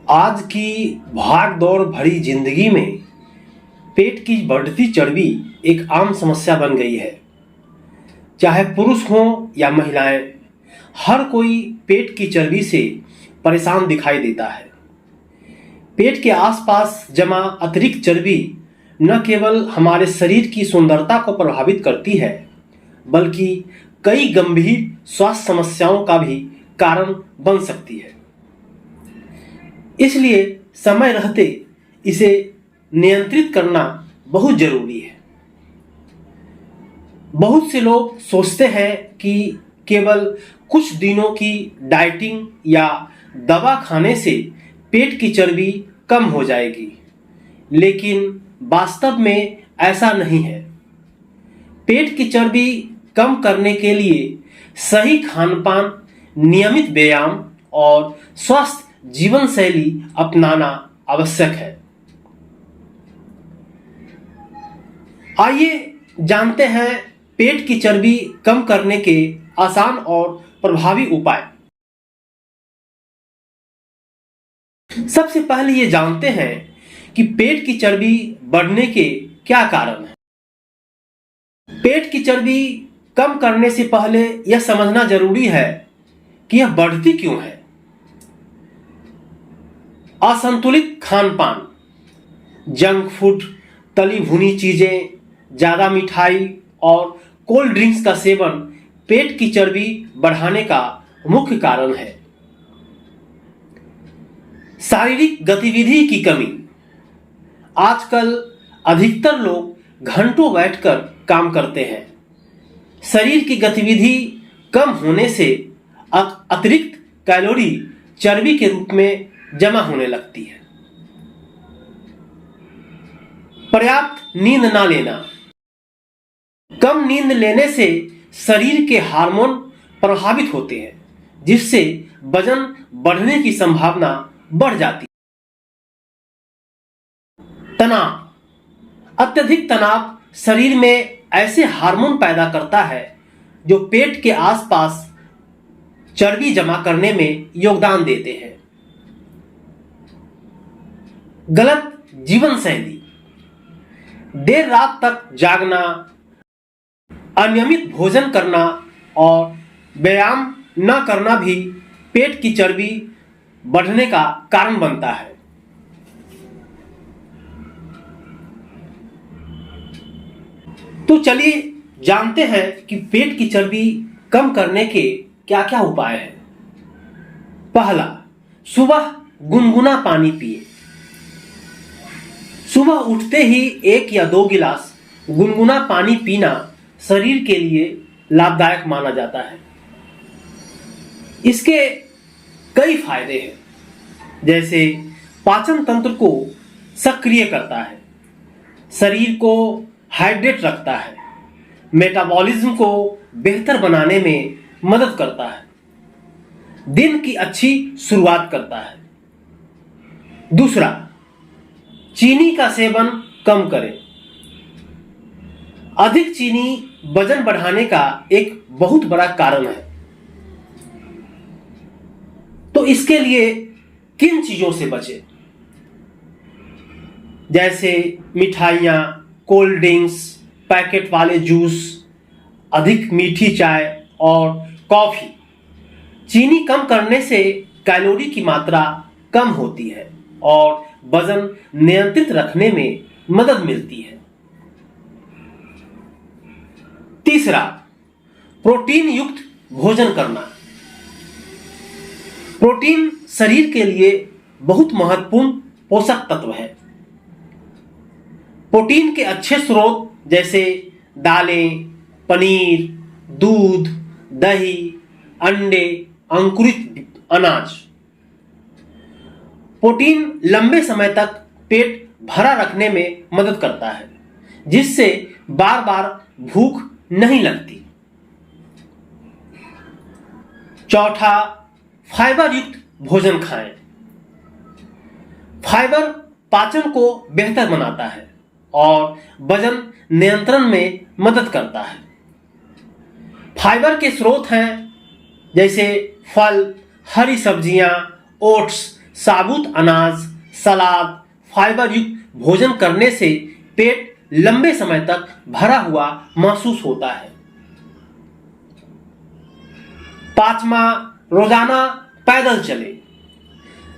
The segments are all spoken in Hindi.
आज की भाग दौड़ भरी जिंदगी में पेट की बढ़ती चर्बी एक आम समस्या बन गई है। चाहे पुरुष हों या महिलाएं, हर कोई पेट की चर्बी से परेशान दिखाई देता है। पेट के आसपास जमा अतिरिक्त चर्बी न केवल हमारे शरीर की सुंदरता को प्रभावित करती है, बल्कि कई गंभीर स्वास्थ्य समस्याओं का भी कारण बन सकती है। इसलिए समय रहते इसे नियंत्रित करना बहुत जरूरी है। बहुत से लोग सोचते हैं कि केवल कुछ दिनों की डाइटिंग या दवा खाने से पेट की चर्बी कम हो जाएगी, लेकिन वास्तव में ऐसा नहीं है। पेट की चर्बी कम करने के लिए सही खानपान, नियमित व्यायाम और स्वस्थ जीवन शैली अपनाना आवश्यक है। आइए जानते हैं पेट की चर्बी कम करने के आसान और प्रभावी उपाय। सबसे पहले ये जानते हैं कि पेट की चर्बी बढ़ने के क्या कारण हैं। पेट की चर्बी कम करने से पहले यह समझना जरूरी है कि यह बढ़ती क्यों है। असंतुलित खानपान, जंक फूड, तली भुनी चीजें, ज्यादा मिठाई और कोल्ड ड्रिंक्स का सेवन पेट की चर्बी बढ़ाने का मुख्य कारण है। शारीरिक गतिविधि की कमी, आजकल अधिकतर लोग घंटों बैठकर काम करते हैं। शरीर की गतिविधि कम होने से अतिरिक्त कैलोरी चर्बी के रूप में जमा होने लगती है। पर्याप्त नींद ना लेना, कम नींद लेने से शरीर के हार्मोन प्रभावित होते हैं, जिससे वजन बढ़ने की संभावना बढ़ जाती है। तनाव, अत्यधिक तनाव शरीर में ऐसे हार्मोन पैदा करता है जो पेट के आसपास चर्बी जमा करने में योगदान देते हैं। गलत जीवन शैली, देर रात तक जागना, अनियमित भोजन करना और व्यायाम न करना भी पेट की चर्बी बढ़ने का कारण बनता है। तो चलिए जानते हैं कि पेट की चर्बी कम करने के क्या क्या उपाय हैं। पहला, सुबह गुनगुना पानी पिए। सुबह उठते ही 1 या 2 गिलास गुनगुना पानी पीना शरीर के लिए लाभदायक माना जाता है। इसके कई फायदे हैं, जैसे पाचन तंत्र को सक्रिय करता है, शरीर को हाइड्रेट रखता है, मेटाबॉलिज्म को बेहतर बनाने में मदद करता है, दिन की अच्छी शुरुआत करता है। दूसरा, चीनी का सेवन कम करें। अधिक चीनी वजन बढ़ाने का एक बहुत बड़ा कारण है। तो इसके लिए किन चीजों से बचें? जैसे मिठाइयाँ, कोल्ड ड्रिंक्स, पैकेट वाले जूस, अधिक मीठी चाय और कॉफी। चीनी कम करने से कैलोरी की मात्रा कम होती है और वजन नियंत्रित रखने में मदद मिलती है। तीसरा, प्रोटीन युक्त भोजन करना। प्रोटीन शरीर के लिए बहुत महत्वपूर्ण पोषक तत्व है। प्रोटीन के अच्छे स्रोत जैसे दालें, पनीर, दूध, दही, अंडे, अंकुरित अनाज। प्रोटीन लंबे समय तक पेट भरा रखने में मदद करता है, जिससे बार बार भूख नहीं लगती। चौथा, फाइबर युक्त भोजन खाएं। फाइबर पाचन को बेहतर बनाता है और वजन नियंत्रण में मदद करता है। फाइबर के स्रोत हैं जैसे फल, हरी सब्जियां, ओट्स, साबुत अनाज, सलाद, फाइबर युक्त भोजन करने से पेट लंबे समय तक भरा हुआ महसूस होता है। पांचवा, रोजाना पैदल चले।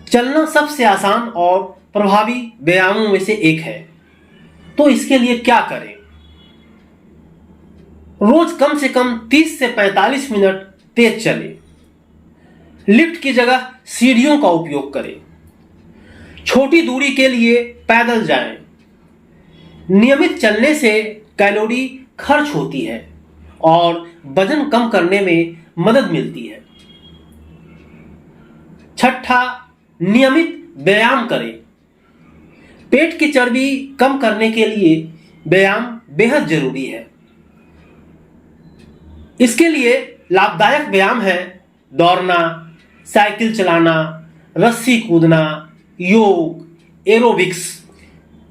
चलना सबसे आसान और प्रभावी व्यायामों में से एक है। तो इसके लिए क्या करें? रोज कम से कम 30 से 45 मिनट तेज चले। लिफ्ट की जगह सीढ़ियों का उपयोग करें। छोटी दूरी के लिए पैदल जाएं। नियमित चलने से कैलोरी खर्च होती है और वजन कम करने में मदद मिलती है। छठा, नियमित व्यायाम करें। पेट की चर्बी कम करने के लिए व्यायाम बेहद जरूरी है। इसके लिए लाभदायक व्यायाम है दौड़ना, साइकिल चलाना, रस्सी कूदना, योग, एरोबिक्स।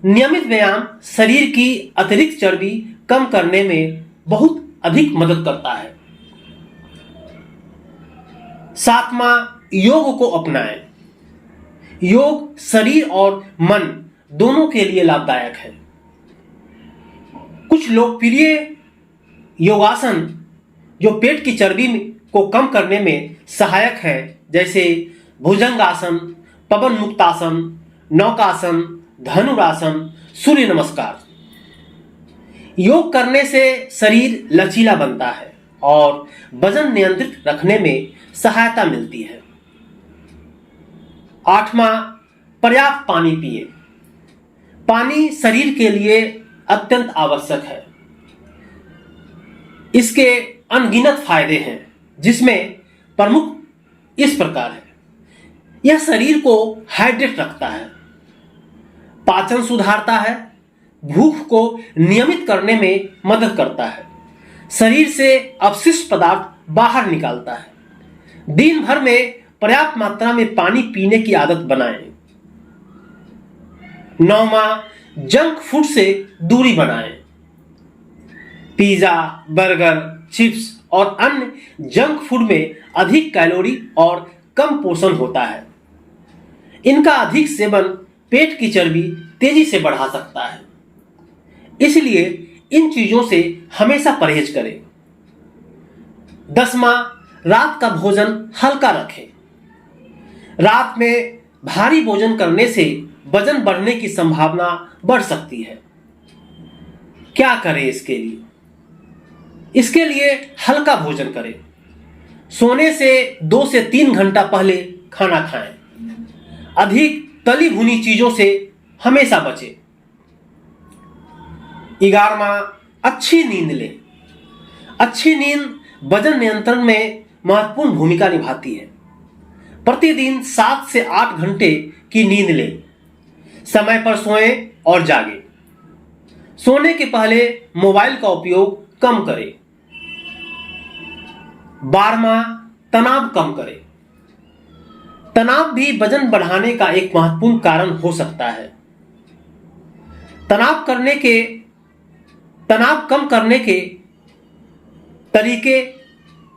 नियमित व्यायाम शरीर की अतिरिक्त चर्बी कम करने में बहुत अधिक मदद करता है। सातवां, योग को अपनाएं। योग शरीर और मन दोनों के लिए लाभदायक है। कुछ लोकप्रिय योगासन जो पेट की चर्बी को कम करने में सहायक है, जैसे भुजंगासन, पवन मुक्तासन, नौकासन, धनुरासन, सूर्य नमस्कार। योग करने से शरीर लचीला बनता है और वजन नियंत्रित रखने में सहायता मिलती है। आठवां, पर्याप्त पानी पिए। पानी शरीर के लिए अत्यंत आवश्यक है। इसके अनगिनत फायदे हैं, जिसमें प्रमुख इस प्रकार है। यह शरीर को हाइड्रेट रखता है, पाचन सुधारता है, भूख को नियमित करने में मदद करता है, शरीर से अपशिष्ट पदार्थ बाहर निकालता है। दिन भर में पर्याप्त मात्रा में पानी पीने की आदत बनाएं। नौवां, जंक फूड से दूरी बनाएं। पिज्जा, बर्गर, चिप्स और अन्य जंक फूड में अधिक कैलोरी और कम पोषण होता है। इनका अधिक सेवन पेट की चर्बी तेजी से बढ़ा सकता है, इसलिए इन चीजों से हमेशा परहेज करें। 10वां, रात का भोजन हल्का रखें। रात में भारी भोजन करने से वजन बढ़ने की संभावना बढ़ सकती है। क्या करें इसके लिए? इसके लिए हल्का भोजन करें। सोने से 2 से 3 घंटा पहले खाना खाएं। अधिक तली भुनी चीजों से हमेशा बचें। 11वां, अच्छी नींद लें। अच्छी नींद वजन नियंत्रण में महत्वपूर्ण भूमिका निभाती है। प्रतिदिन 7 से 8 घंटे की नींद लें। समय पर सोएं और जागें। सोने के पहले मोबाइल का उपयोग कम करें। 12वां, तनाव कम करें। तनाव भी वजन बढ़ाने का एक महत्वपूर्ण कारण हो सकता है। तनाव कम करने के तरीके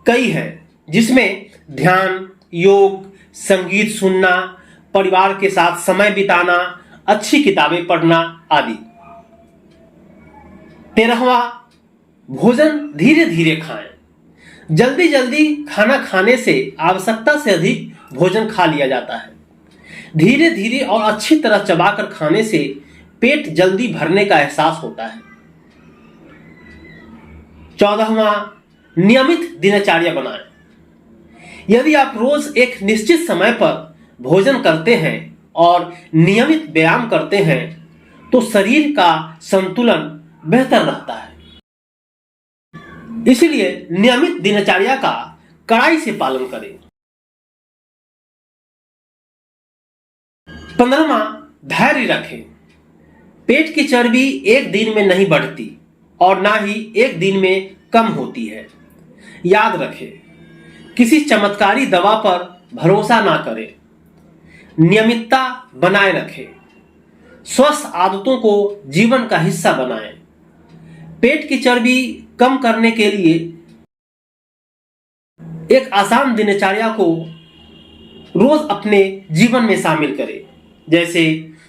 कई हैं, जिसमें ध्यान, योग, संगीत सुनना, परिवार के साथ समय बिताना, अच्छी किताबें पढ़ना आदि। 13वां, भोजन धीरे धीरे खाएं। जल्दी जल्दी खाना खाने से आवश्यकता से अधिक भोजन खा लिया जाता है। धीरे धीरे और अच्छी तरह चबाकर खाने से पेट जल्दी भरने का एहसास होता है। 14वां, नियमित दिनचर्या बनाएं। यदि आप रोज एक निश्चित समय पर भोजन करते हैं और नियमित व्यायाम करते हैं तो शरीर का संतुलन बेहतर रहता है। इसलिए नियमित दिनचर्या का कड़ाई से पालन करें। 15वां, धैर्य रखें। पेट की चर्बी एक दिन में नहीं बढ़ती और ना ही एक दिन में कम होती है। याद रखें, किसी चमत्कारी दवा पर भरोसा ना करें। नियमितता बनाए रखें। स्वस्थ आदतों को जीवन का हिस्सा बनाएं। पेट की चर्बी कम करने के लिए एक आसान दिनचर्या को रोज अपने जीवन में शामिल करें। जैसे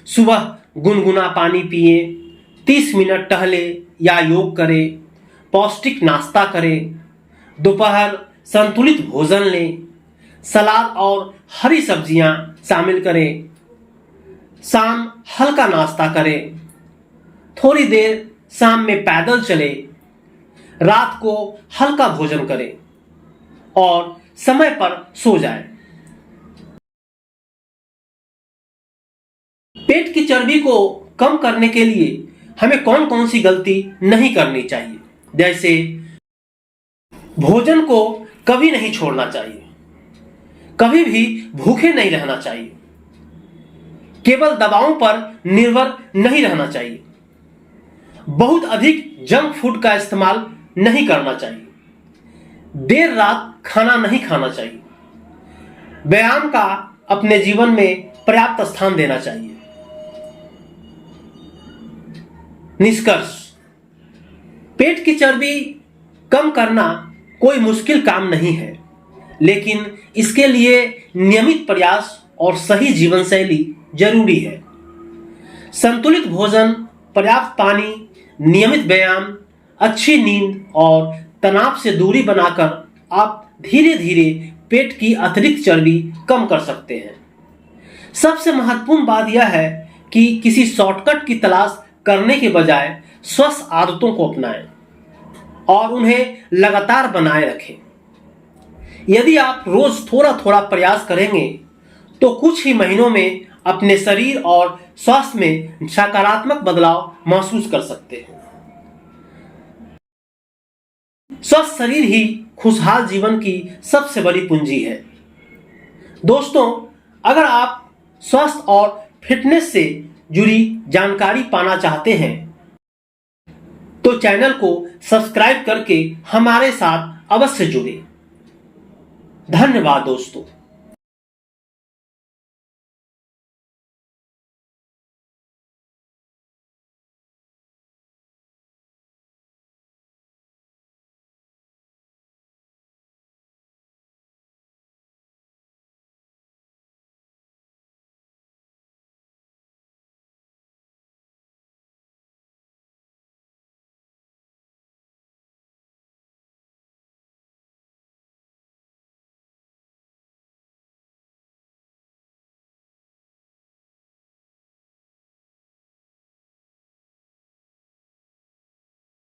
सुबह गुनगुना पानी पिए, 30 मिनट टहले या योग करें, पौष्टिक नाश्ता करें, दोपहर संतुलित भोजन लें, सलाद और हरी सब्जियां शामिल करें, शाम हल्का नाश्ता करें, थोड़ी देर शाम में पैदल चलें, रात को हल्का भोजन करें और समय पर सो जाएं। पेट की चर्बी को कम करने के लिए हमें कौन कौन सी गलती नहीं करनी चाहिए। जैसे भोजन को कभी नहीं छोड़ना चाहिए, कभी भी भूखे नहीं रहना चाहिए, केवल दवाओं पर निर्भर नहीं रहना चाहिए, बहुत अधिक जंक फूड का इस्तेमाल नहीं करना चाहिए, देर रात खाना नहीं खाना चाहिए, व्यायाम का अपने जीवन में पर्याप्त स्थान देना चाहिए। निष्कर्ष, पेट की चर्बी कम करना कोई मुश्किल काम नहीं है, लेकिन इसके लिए नियमित प्रयास और सही जीवन शैली जरूरी है। संतुलित भोजन, पर्याप्त पानी, नियमित व्यायाम, अच्छी नींद और तनाव से दूरी बनाकर आप धीरे धीरे पेट की अतिरिक्त चर्बी कम कर सकते हैं। सबसे महत्वपूर्ण बात यह है कि किसी शॉर्टकट की तलाश करने के बजाय स्वस्थ आदतों को अपनाएं और उन्हें लगातार बनाए रखें। यदि आप रोज थोड़ा थोड़ा प्रयास करेंगे तो कुछ ही महीनों में अपने शरीर और स्वास्थ्य में सकारात्मक बदलाव महसूस कर सकते हैं। स्वस्थ शरीर ही खुशहाल जीवन की सबसे बड़ी पूंजी है। दोस्तों, अगर आप स्वास्थ्य और फिटनेस से जुड़ी जानकारी पाना चाहते हैं तो चैनल को सब्सक्राइब करके हमारे साथ अवश्य जुड़ें। धन्यवाद दोस्तों।